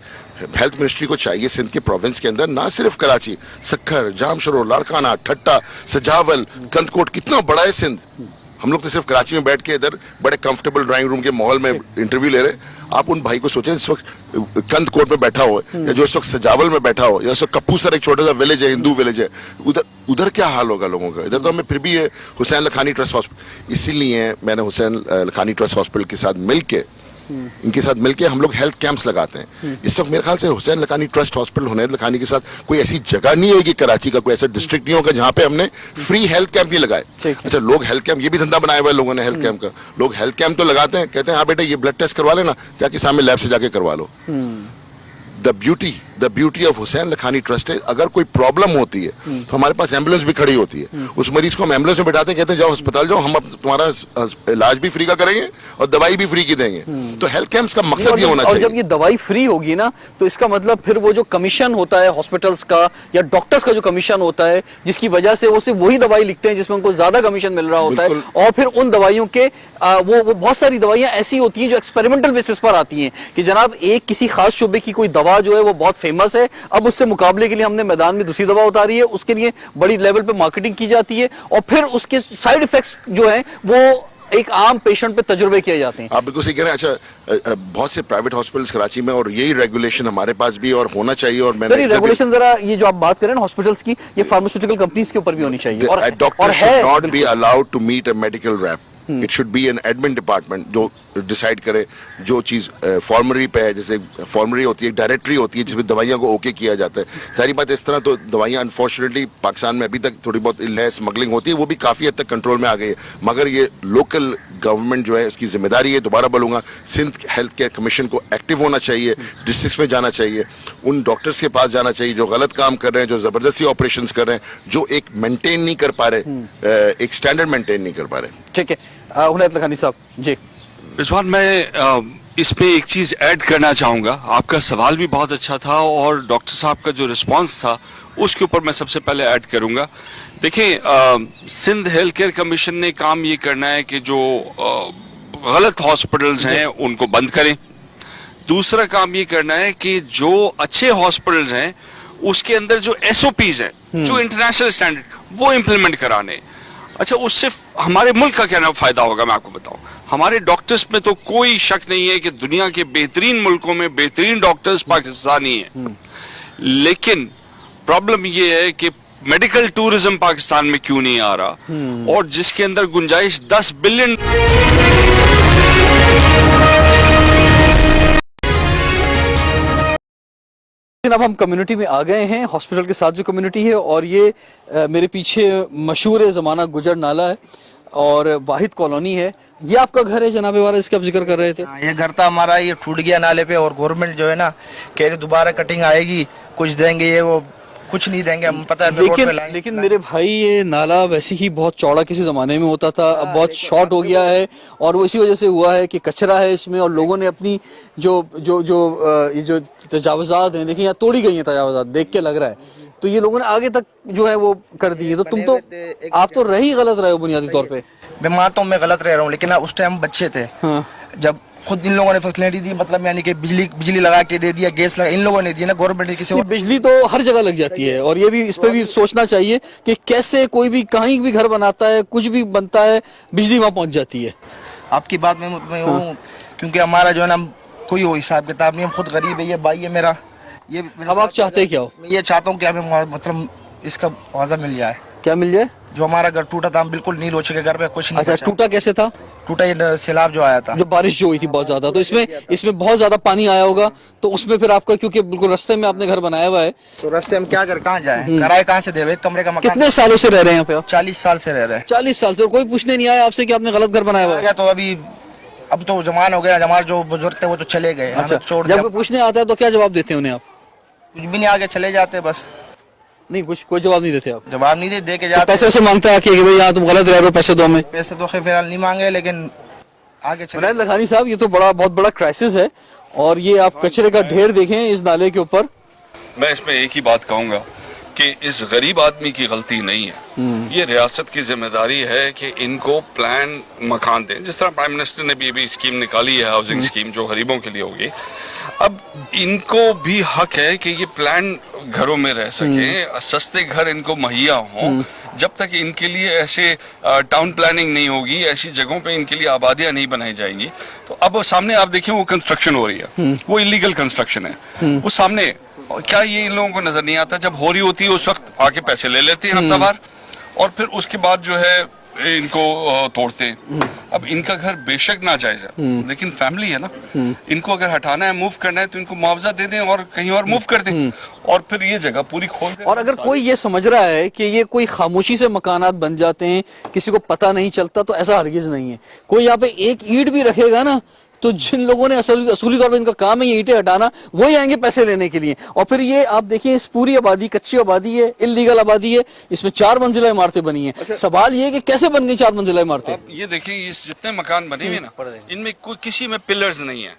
हेल्थ मिनिस्ट्री को चाहिए सिंध के प्रोविंस के अंदर, ना सिर्फ कराची, सक्खर, जामशरो, लाड़काना, ठट्टा, सजावल, कंदकोट, कितना बड़ा है सिंध। हम लोग तो सिर्फ कराची में बैठ के इधर बड़े कंफर्टेबल ड्राइंग रूम के माहौल में इंटरव्यू ले रहे। आप उन भाई को सोचें इस वक्त कंदकोट में बैठा हो, या जो इस वक्त सजावल में बैठा हो, या इस वक्त कप्पूसर एक छोटा सा विलेज है, हिंदू विलेज है, उधर क्या हाल होगा लोगों का। इधर तो हमें फिर भी है हुसैन लखानी ट्रस्ट हॉस्पिटल, इसीलिए मैंने हुसैन लखानी ट्रस्ट हॉस्पिटल के साथ मिलके, इनके साथ मिलके हम लोग हेल्थ कैंप्स लगाते हैं। इस वक्त मेरे ख्याल से हुसैन लखानी ट्रस्ट हॉस्पिटल हुनैद लखानी के साथ कोई ऐसी जगह नहीं होगी कराची का, कोई ऐसा डिस्ट्रिक्ट नहीं होगा जहां पे हमने फ्री हेल्थ कैंप नहीं लगाए। अच्छा, लोग हेल्थ कैंप, ये भी धंधा बनाया हुआ है लोगों ने हेल्थ कैंप का। लोग हेल्थ कैंप तो लगाते हैं, कहते हैं हाँ बेटा ये ब्लड टेस्ट करवा लेना, जाके सामने लैब से जाके करवा लो। The beauty of Hussain Lakhani trust है, अगर कोई प्रॉब्लम होती है तो हमारे पास एम्बुलेंस भी खड़ी होती है। उस मरीज को हम एम्बुलेंस में बैठाते हैं, कहते हैं जाओ अस्पताल जाओ, हम तुम्हारा इलाज भी फ्री का करेंगे और दवाई भी फ्री की देंगे। तो हेल्थ कैंप्स का मकसद ये होना और चाहिए। जब ये दवाई फ्री होगी ना, तो इसका मतलब फिर वो जो कमीशन होता है हॉस्पिटल्स का या डॉक्टर्स का जो कमीशन होता है, जिसकी वजह से वो सिर्फ वही दवाई लिखते हैं जिसमें उनको ज्यादा कमीशन मिल रहा होता है, और फिर उन दवाइयों के वो बहुत सारी दवाइयां ऐसी होती हैं जो एक्सपेरिमेंटल बेसिस पर आती हैं कि जनाब एक किसी खास शोबे की कोई दवा जो है वो बहुत फेमस है, अब उससे मुकाबले के लिए हमने मैदान में दूसरी दवा उतारी है, उसके लिए बड़ी लेवल पे मार्केटिंग की जाती है, और फिर उसके साइड इफेक्ट्स जो हैं वो एक आम पेशेंट पे तजुर्बे किए जाते हैं। आप बिल्कुल सही कह रहे हैं। अच्छा, बहुत से प्राइवेट हॉस्पिटल्स कराची में, और यही रेगुलेशन हमारे पास भी और होना चाहिए। और मैंने रेगुलेशन जरा, ये जो आप बात कर रहे हैं हॉस्पिटल्स की, ये फार्मास्यूटिकल कंपनीज के ऊपर भी होनी चाहिए। और doctor should not be allowed to meet a medical rep. It should be an admin department जो डिसाइड करे जो चीज फॉर्मरी पे है। जैसे फॉर्मरी होती है, डायरेक्टरी होती है जिसमें दवाइयां को ओके किया जाता है। सारी बात इस तरह तो दवाइयां अनफॉर्चुनेटली पाकिस्तान में अभी तक थोड़ी बहुत है, स्मगलिंग होती है, वो भी काफी हद तक कंट्रोल में आ गई है। मगर ये लोकल गवर्नमेंट जो है इसकी जिम्मेदारी है। दोबारा बोलूंगा, सिंध हेल्थ केयर कमीशन को एक्टिव होना चाहिए, डिस्ट्रिक्ट में जाना चाहिए, उन डॉक्टर्स के पास जाना चाहिए जो गलत काम कर रहे हैं, जो जबरदस्ती ऑपरेशन कर रहे हैं, जो एक मेंटेन नहीं कर पा रहे, एक स्टैंडर्ड मेंटेन नहीं कर पा रहे। ठीक है, हुनैद लखानी साहब जी। रिजवान, मैं इसमें एक चीज ऐड करना चाहूंगा। आपका सवाल भी बहुत अच्छा था और डॉक्टर साहब का जो रिस्पांस था उसके ऊपर मैं सबसे पहले ऐड करूंगा। देखिए, सिंध हेल्थ केयर कमीशन ने काम ये करना है कि जो गलत हॉस्पिटल्स हैं उनको बंद करें। दूसरा काम ये करना है कि जो अच्छे हॉस्पिटल्स हैं उसके अंदर जो एसओपीज हैं, जो इंटरनेशनल स्टैंडर्ड, वो इम्प्लीमेंट कराने। अच्छा, उससे हमारे मुल्क का क्या फायदा होगा मैं आपको बताऊं। हमारे डॉक्टर्स में तो कोई शक नहीं है कि दुनिया के बेहतरीन मुल्कों में बेहतरीन डॉक्टर्स पाकिस्तानी हैं, लेकिन प्रॉब्लम ये है कि मेडिकल टूरिज्म पाकिस्तान में क्यों नहीं आ रहा, और जिसके अंदर गुंजाइश 10 बिलियन। अब हम कम्युनिटी में आ गए हैं, हॉस्पिटल के साथ जो कम्युनिटी है, और ये मेरे पीछे मशहूर ज़माना गुजर नाला है और वाहिद कॉलोनी है। ये आपका घर है जनाबे वाला, इसका आप जिक्र कर रहे थे। ये घर था हमारा, ये टूट गया नाले पे, और गवर्नमेंट जो है ना कह रही दोबारा कटिंग आएगी, कुछ देंगे, ये वो कुछ नहीं देंगे, हम पता है। लेकिन मेरे भाई ये नाला वैसे ही बहुत चौड़ा किसी जमाने में होता था, अब बहुत शॉर्ट हो गया है, और वो इसी वजह से हुआ है कि कचरा है इसमें, और लोगों ने अपनी ये जो तजावुज़ात हैं, देखिए यहाँ तोड़ी गई हैं तजावुज़ात, देख के लग रहा है, तो ये लोगों ने आगे तक जो है वो कर दी है। तो आप तो रही गलत रहे हो बुनियादी तौर पे। मैं मानता हूँ मैं गलत रह रहा हूँ, लेकिन उस टाइम बच्चे थे। हाँ। जब खुद इन लोगों ने फैसिलिटी दी, मतलब यानी कि बिजली लगा के दे दिया, गैस लगा, इन लोगों ने दिया ना, गवर्नमेंट ने किसी। बिजली तो हर जगह लग जाती है, और ये भी इस पे भी सोचना चाहिए कि कैसे कोई भी कहीं भी घर बनाता है, कुछ भी बनता है, बिजली वहाँ पहुँच जाती है। आपकी बात में हूँ, क्योंकि हमारा जो है ना कोई वो हिसाब किताब नहीं, हम खुद गरीब है, ये भाई है मेरा। ये अब आप चाहते क्या हो? मैं ये चाहता हूँ कि हमें मतलब इसका मुआवजा मिल जाए। क्या मिल जाए? जो हमारा घर टूटा था, हम बिल्कुल नील हो चुके, घर पे कुछ नहीं। अच्छा, टूटा कैसे था? टूटा ये सैलाब जो आया था, जो बारिश जो हुई थी बहुत ज्यादा, तो इसमें बहुत ज्यादा पानी आया होगा, तो उसमें फिर आपका, क्योंकि बिल्कुल रास्ते में आपने घर बनाया हुआ है, तो रास्ते हम क्या कर कहाँ जाए, किराए कहाँ से देवे, कमरे का मकान। कितने सालों से रह रहे हैं यहाँ पे आप? 40 साल से रह रहे हैं। 40 साल से, और कोई पूछने नहीं आया आपसे कि आपने गलत घर बनाया हुआ है? तो अभी अब तो जमान हो गया, हमारे जो बुजुर्ग थे वो तो चले गए। अच्छा, जब कोई पूछने आता है तो क्या जवाब देते हैं उन्हें आप? कुछ भी नहीं, आगे चले जाते बस, नहीं कुछ कोई जवाब नहीं देते आप? जवाब नहीं दे के तो जाते। पैसे से मांगता है कि भाई यहाँ तुम गलत रह रहे हो, पैसे दो हमें? पैसे तो खैर फिलहाल नहीं मांगे, लेकिन आगे चले। मुनायद लखानी साहब, ये तो बहुत बड़ा क्राइसिस है, और ये आप कचरे का ढेर देखें इस नाले के ऊपर। मैं इसमें एक ही बात कहूंगा कि इस गरीब आदमी की गलती नहीं है, ये रियासत की जिम्मेदारी है कि इनको प्लान मकान दें। जिस तरह प्राइम मिनिस्टर ने भी अभी स्कीम निकाली है, हाउसिंग स्कीम, जो गरीबों के लिए होगी, अब इनको भी हक है कि ये प्लान घरों में रह सकें, सस्ते घर इनको मुहैया हों। जब तक इनके लिए ऐसे टाउन प्लानिंग नहीं होगी, ऐसी जगहों पे इनके लिए आबादियां नहीं बनाई जाएंगी। तो अब सामने आप देखिए वो कंस्ट्रक्शन हो रही है, वो इलीगल कंस्ट्रक्शन है, वो सामने। क्या ये इन लोगों को नजर नहीं आता? जब हो रही होती है उस वक्त आके पैसे ले लेते हैं हफ्ता भर, और फिर उसके बाद जो है इनको तोड़ते हैं। अब इनका घर बेशक नाजायज है, लेकिन फैमिली है ना, इनको अगर हटाना है, मूव करना है, तो इनको मुआवजा दे दें और कहीं और मूव कर दें, और फिर ये जगह पूरी खोल दें। और अगर कोई ये समझ रहा है कि ये कोई खामोशी से मकानात बन जाते हैं, किसी को पता नहीं चलता, तो ऐसा हरगिज नहीं है। कोई यहाँ पे एक ईंट भी रखेगा ना, तो जिन लोगों ने असूली तौर पर इनका काम है ये ईंटें हटाना, वही आएंगे पैसे लेने के लिए। और फिर ये आप देखिए, इस पूरी आबादी कच्ची आबादी है, इल्लीगल आबादी है, इसमें 4 मंजिला इमारतें बनी हैं। सवाल ये है कि कैसे बन गई 4 मंजिला इमारतें? आप ये देखें, ये जितने मकान बने हुए ना, इनमें कोई किसी में पिलर्स नहीं है,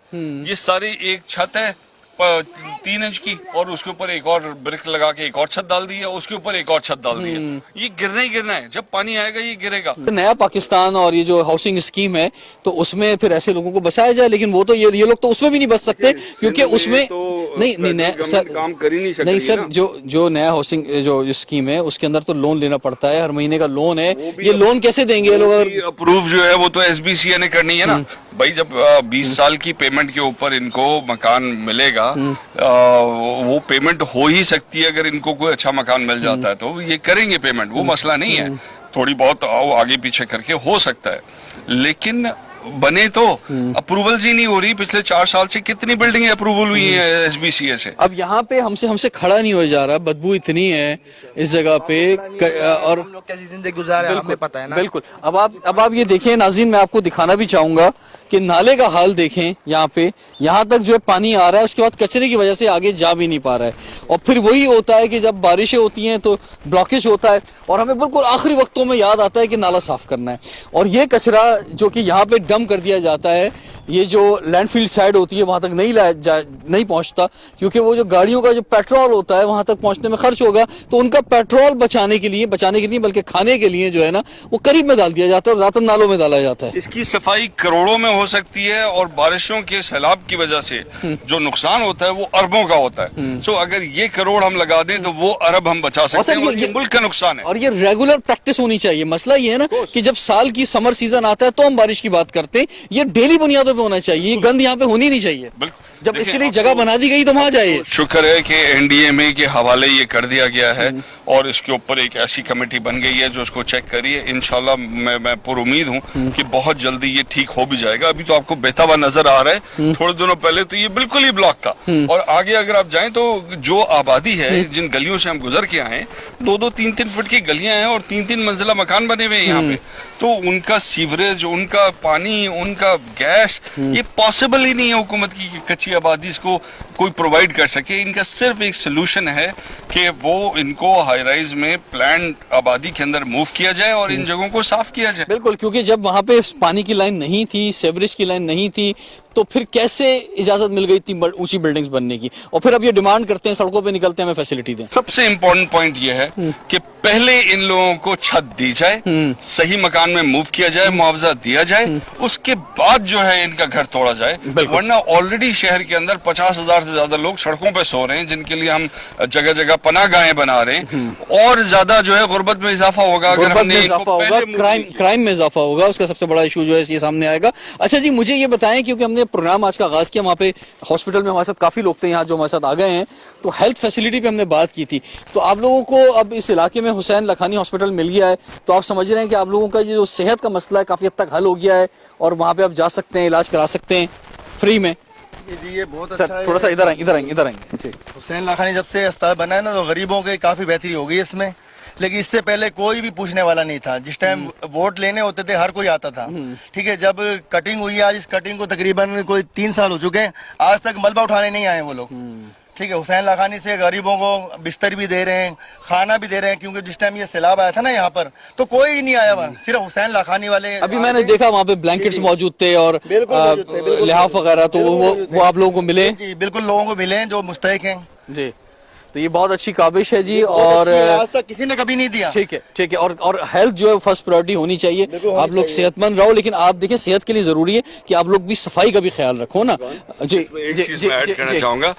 ये सारी एक छत है 3 इंच की, और उसके ऊपर एक और ब्रिक लगा के एक और छत डाल दी है, उसके ऊपर एक और छत डाल दी है। ये गिरना ही गिरना है, जब पानी आएगा ये गिरेगा। नया पाकिस्तान और ये जो हाउसिंग स्कीम है, तो उसमें फिर ऐसे लोगों को बचाया जाए, लेकिन वो तो ये लोग तो उसमें भी नहीं बच सकते, क्योंकि उसमें नहीं सर, काम कर ही नहीं सकती। नहीं सर, जो नया हाउसिंग जो स्कीम है उसके अंदर तो लोन लेना पड़ता है, हर महीने का लोन है, ये लोन कैसे देंगे ये लोग? अप्रूव जो है वो तो SBCA ने करनी है ना भाई। जब 20 साल की पेमेंट के ऊपर इनको मकान मिलेगा, वो पेमेंट हो ही सकती है अगर इनको कोई अच्छा मकान मिल जाता है, तो ये करेंगे पेमेंट, वो मसला नहीं है। थोड़ी बहुत आगे पीछे करके हो सकता है, लेकिन बने तो अप्रूवल ही नहीं हो रही। पिछले 4 साल से कितनी बिल्डिंगें अप्रूवल हुई हैं SBCA से। अब यहाँ पे हमसे खड़ा नहीं हो जा रहा, बदबू इतनी है इस जगह पे, और हम लोग कैसी जिंदगी गुजारे हमें पता है ना। बिल्कुल। अब आप ये देखें नाज़रीन, मैं आपको दिखाना भी चाहूंगा कि नाले का हाल देखें। यहाँ पे यहाँ तक जो है पानी आ रहा है, उसके बाद कचरे की वजह से आगे जा भी नहीं पा रहा है, और फिर वही होता है कि जब बारिशें होती हैं तो ब्लॉकेज होता है, और हमें बिल्कुल आखिरी वक्तों में याद आता है कि नाला साफ करना है। और ये कचरा जो कि यहाँ पे डंप कर दिया जाता है, ये जो लैंडफील्ड साइड होती है वहां तक नहीं पहुंचता, क्योंकि वो जो गाड़ियों का जो पेट्रोल होता है वहां तक पहुंचने में खर्च होगा, तो उनका पेट्रोल बचाने के लिए बल्कि खाने के लिए जो है ना, वो करीब में डाल दिया जाता है और ज़्यादातर नालों में डाला जाता है। इसकी सफाई करोड़ों में हो सकती है, और बारिशों के सैलाब की वजह से जो नुकसान होता है वो अरबों का होता है। सो अगर ये करोड़ हम लगा दें तो वो अरब हम बचा सकते हैं, और ये मुल्क का नुकसान है। और ये रेगुलर प्रैक्टिस होनी चाहिए। मसला ये है ना कि जब साल की समर सीजन आता है तो हम बारिश की बात करते हैं, ये डेली बुनियादों पे होना चाहिए, ये गंद यहाँ पे होनी नहीं चाहिए। जब इसके लिए जगह बना दी गई तो वहां जाइए। शुक्र है कि NDMA के हवाले ये कर दिया गया है, और इसके ऊपर एक ऐसी कमेटी बन गई है जो इसको चेक करिए। इंशाल्लाह मैं पूरी उम्मीद हूँ कि बहुत जल्दी ये ठीक हो भी जाएगा। अभी तो आपको बहता हुआ नजर आ रहा है, थोड़े दिनों पहले तो ये बिल्कुल ही ब्लॉक था, और आगे अगर आप जाएं तो जो आबादी है, जिन गलियों से हम गुजर के आए, 2-2, 3-3 फुट की गलियां हैं, और 3-3 मंजिला मकान बने हुए हैं यहाँ पे, तो उनका सीवरेज, उनका पानी, उनका गैस, ये पॉसिबल ही नहीं है हुकूमत की कच्ची आबादी को कोई प्रोवाइड कर सके। इनका सिर्फ एक सोल्यूशन है कि वो इनको हाई राइज में प्लान आबादी के अंदर मूव किया जाए और इन जगहों को साफ किया जाए। बिल्कुल, क्योंकि जब वहां पे पानी की लाइन नहीं थी, सेवरेज की लाइन नहीं थी, तो फिर कैसे इजाजत मिल गई इतनी ऊंची बिल्डिंग्स बनने की? और फिर अब ये डिमांड करते हैं, सड़कों पे निकलते हैं, हमें फैसिलिटी दें। सबसे इंपॉर्टेंट पॉइंट ये है कि पहले इन लोगों को छत दी जाए, सही मकान में मूव किया जाए, मुआवजा दिया जाए, उसके बाद जो है इनका घर तोड़ा जाए। वरना ऑलरेडी शहर के अंदर 50,000 से ज्यादा लोग सड़कों पे सो रहे हैं, जिनके लिए हम जगह जगह पनाह गाहें बना रहे हैं, और ज्यादा जो है गुर्बत में इजाफा होगा अगर हमने क्राइम में इजाफा होगा, उसका सबसे बड़ा इशू जो है ये सामने आएगा। अच्छा जी, मुझे ये बताएं, क्योंकि हमने प्रोग्राम आज का आगाज किया, वहाँ पे हॉस्पिटल में हमारे साथ काफी लोग थे यहाँ जो हमारे साथ आ गए हैं, तो हेल्थ फैसिलिटी पे हमने बात की थी। तो आप लोगों को अब इस इलाके में हुसैन लखानी हॉस्पिटल मिल गया है, तो आप समझ रहे हैं कि आप लोगों का जो सेहत का मसला है काफी हद तक हल हो गया है, और वहाँ पे आप जा सकते हैं, इलाज करा सकते हैं फ्री में। ये बहुत अच्छा सर थोड़ा सा इधर आएंगे। हुसैन लखानी जब से अस्पताल बना है ना, तो गरीबों के काफी बेहतरी हो गई इसमें, लेकिन इससे पहले कोई भी पूछने वाला नहीं था। जिस टाइम वोट लेने होते थे हर कोई आता था, ठीक है। जब कटिंग हुई, आज इस कटिंग को तकरीबन कोई 3 साल हो चुके हैं, आज तक मलबा उठाने नहीं आए वो लोग, ठीक है, हुसैन लाखानी से गरीबों को बिस्तर भी दे रहे हैं, खाना भी दे रहे हैं, क्योंकि जिस टाइम ये सैलाब आया था ना यहाँ पर तो कोई नहीं आया हुआ, सिर्फ हुसैन लाखानी वाले। अभी मैंने देखा वहाँ पे ब्लैंकेट्स मौजूद थे और लिहाफ वगैरह, तो वो आप लोगों को मिले? जी बिल्कुल, लोगों को मिले हैं जो मुस्तहिक हैं जी। तो ये बहुत अच्छी काबिश है जी, और आज तक किसी ने कभी नहीं दिया। ठीक है, और हेल्थ जो है फर्स्ट प्रायोरिटी होनी चाहिए। आप लोग सेहतमंद रहो, लेकिन आप देखिए सेहत के लिए जरूरी है कि आप लोग भी सफाई का भी ख्याल रखो ना जी। एक चीज मैं ऐड करना चाहूंगा,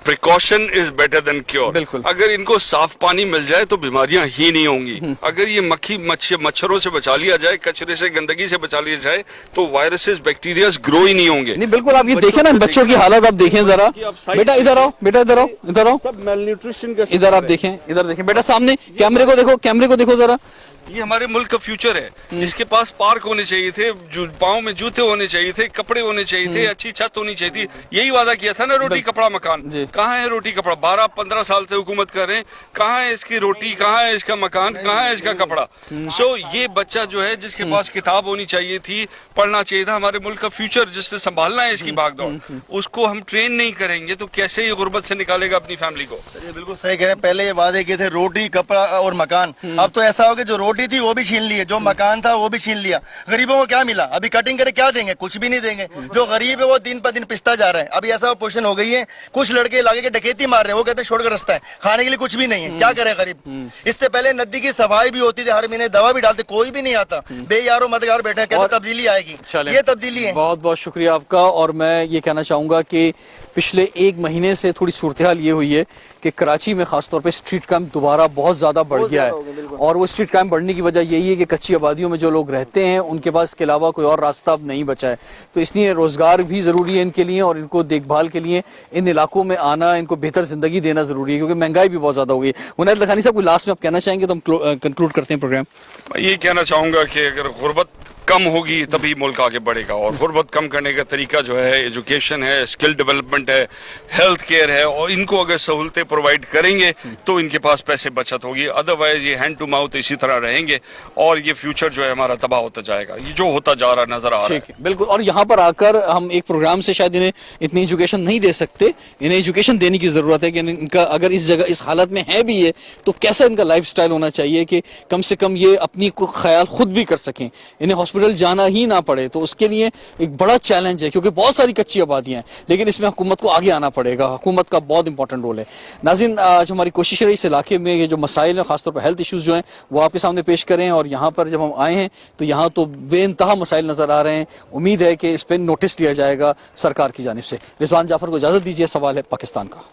precaution is better than cure. बिल्कुल। अगर इनको साफ पानी मिल जाए तो बीमारियां ही नहीं होंगी। अगर ये मच्छरों से बचा लिया जाए, कचरे से, गंदगी से बचा लिया जाए, तो वायरसेस, बैक्टीरिया ग्रो ही नहीं होंगे। नहीं बिल्कुल, आप ये देखें ना बच्चों की हालत, आप देखें जरा। बेटा इधर आओ, इधर आओ, सब मेलन्यूट्रिशन का इधर आप देखें बेटा, सामने कैमरे को देखो जरा। ये हमारे मुल्क का फ्यूचर है। इसके पास पार्क होने चाहिए थे, पाँव में जूते होने चाहिए थे, कपड़े होने चाहिए थे, अच्छी छत होनी चाहिए थी। यही वादा किया था ना, रोटी कपड़ा मकान। कहाँ है रोटी कपड़ा? 12-15 साल से हुकूमत कर रहे हैं, कहाँ है इसकी रोटी, कहाँ है इसका मकान, कहाँ है इसका कपड़ा? सो ये बच्चा जो है, जिसके पास किताब होनी चाहिए थी, पढ़ना चाहिए था, हमारे मुल्क का फ्यूचर जिससे संभालना है इसकी भागदौड़, उसको हम ट्रेन नहीं करेंगे तो कैसे ये गुर्बत से निकालेगा अपनी फैमिली को? ये बिल्कुल सही कह रहे हैं, पहले ये वादे किए थे रोटी, कपड़ा और मकान। अब तो ऐसा हो गया जो रोटी थी वो भी छीन ली है, जो मकान था वो भी छीन लिया। गरीबों को क्या मिला? अभी कटिंग करे क्या देंगे? कुछ भी नहीं देंगे। जो गरीब है वो दिन पर दिन पिसता जा रहा है। अभी ऐसा पोजीशन हो गई है, कुछ लड़के लागे के डकैती मार रहे हैं, वो कहते हैं छोड़कर रास्ता है, खाने के लिए कुछ भी नहीं है, क्या करे गरीब? इससे पहले नदी की सफाई भी होती थी, हर महीने दवा भी डालते, कोई भी नहीं आता। बेयारो मददगार बैठे हैं, कहते तब्दीली आएगी। ये तब्दीली है। बहुत बहुत शुक्रिया आपका। और मैं ये कहना चाहूँगा कि पिछले एक महीने से थोड़ी सूरत हाल ये हुई है कि कराची में खासतौर पे स्ट्रीट क्राइम दोबारा बहुत ज़्यादा बढ़ गया है। और वो स्ट्रीट क्राइम बढ़ने की वजह यही है कि कच्ची आबादियों में जो लोग रहते हैं उनके पास इसके अलावा कोई और रास्ता अब नहीं बचा है। तो इसलिए रोज़गार भी ज़रूरी है इनके लिए, और इनको देखभाल के लिए इन इलाकों में आना, इनको बेहतर ज़िंदगी देना ज़रूरी है, क्योंकि महंगाई भी बहुत ज़्यादा हो गई है। मुनैर लखानी साहब, कोई लास्ट में आप कहना चाहेंगे तो हम कंक्लूड करते हैं प्रोग्राम। मैं ये कहना चाहूँगा कि अगर गुर्बत कम होगी तभी मुल्क आगे बढ़ेगा, और गुर्बत कम करने का तरीका जो है एजुकेशन है, स्किल डेवलपमेंट है, हेल्थ केयर है, और इनको अगर सहूलतें प्रोवाइड करेंगे तो इनके पास पैसे बचत होगी। अदरवाइज ये हैंड टू माउथ इसी तरह रहेंगे और ये फ्यूचर जो है हमारा तबाह होता जाएगा, ये जो होता जा रहा नजर आ रहा है। बिल्कुल। और यहाँ पर आकर हम एक प्रोग्राम से शायद इन्हें इतनी एजुकेशन नहीं दे सकते, इन्हें एजुकेशन देने की ज़रूरत है कि इनका अगर इस जगह इस हालत में है भी है तो कैसा इनका लाइफ स्टाइल होना चाहिए कि कम से कम ये अपनी को ख्याल खुद भी कर सकें, इन्हें हॉस्पिटल जाना ही ना पड़े। तो उसके लिए एक बड़ा चैलेंज है, क्योंकि बहुत सारी कच्ची आबादियां हैं, लेकिन इसमें हुकूमत को आगे आना पड़ेगा। हुकूमत का बहुत इंपॉर्टेंट रोल है। नाज़रीन, आज हमारी कोशिश रही इस इलाके में ये जो मसाइल हैं, खासतौर पर हेल्थ इश्यूज जो हैं, वो आपके सामने पेश करें। और यहाँ पर जब हम आए हैं तो यहाँ तो बेइंतहा मसाइल नजर आ रहे हैं। उम्मीद है कि इस पर नोटिस लिया जाएगा सरकार की जानिब से। रिजवान जाफर को इजाजत दीजिए। सवाल है पाकिस्तान का।